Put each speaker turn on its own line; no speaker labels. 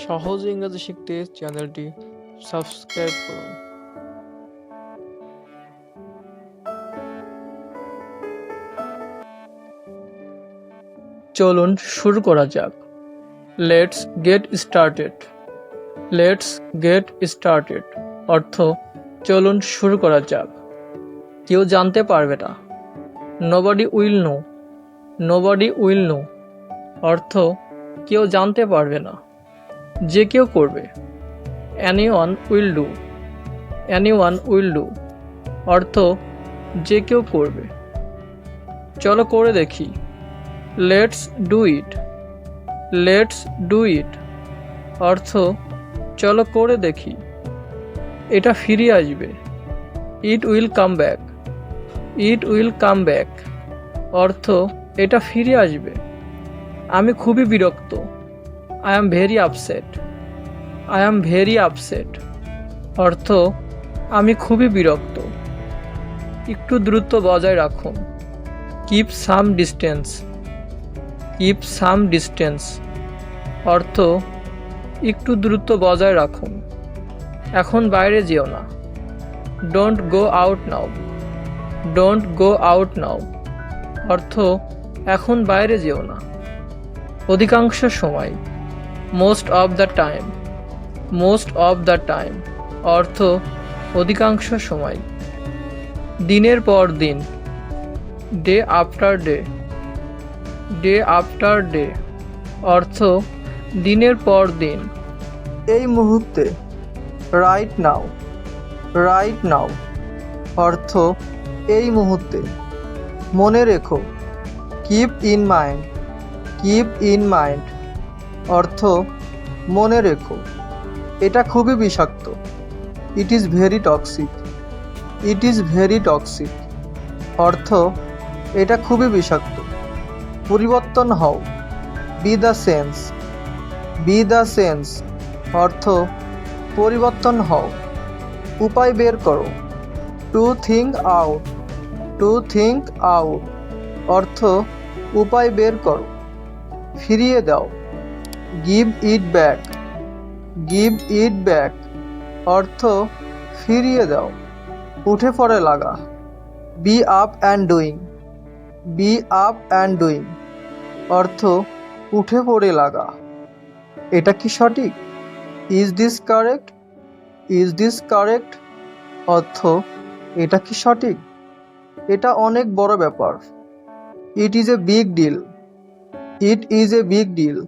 সহজ ইংরেজি শিখতে চ্যানেলটি সাবস্ক্রাইব করুন। চলুন শুরু করা যাক। Let's get started. Let's get started অর্থ চলুন শুরু করা যাক। কেউ জানতে পারবে না। Nobody will know. Nobody will know অর্থ কেউ জানতে পারবে না, যে কেউ করবে। Anyone will do. Anyone will do অর্থ যে কেউ করবে। চলো করে দেখি। Let's do it. Let's do it অর্থ চলো করে দেখি। এটা ফিরে আসবে। It will come back. It will come back অর্থ এটা ফিরে আসবে। আমি খুবই বিরক্ত। I am very upset. I am very upset অর্থ আমি খুবই বিরক্ত। একটু দূরত্ব বজায় রাখুন। Keep some distance. Keep some distance অর্থ একটু দূরত্ব বজায় রাখুন। এখন বাইরে যেও না। Don't go out now. Don't go out now অর্থ এখন বাইরে যেও না। অধিকাংশ সময়। Most of the time. Most of the time অর্থ অধিকাংশ সময়। দিনের পর দিন। Day after day. Day after day অর্থ দিনের পর দিন। এই মুহূর্তে। Right now. রাইট নাও অর্থ এই মুহূর্তে। মনে রেখো। Keep in mind. Keep in mind অর্থ মনে রেখো। এটা খুবই বিষাক্ত। It is very toxic. It is very toxic অর্থ এটা খুবই বিষাক্ত। পরিবর্তন হও। Be the change. Be the change অর্থ পরিবর্তন হও। উপায় বের করো। To think out. To think out অর্থ উপায় বের করো। ফিরিয়ে দাও। Give it back. Give it back অর্থ ফিরিয়ে দাও। উঠে পড়ে লাগা। Be up and doing. B up and doing অর্থ উঠে পড়ে লাগা। এটা কি সঠিক? Is this correct? Is this correct অর্থ এটা কি সঠিক? এটা অনেক বড় ব্যাপার। It is a big deal. It is a big deal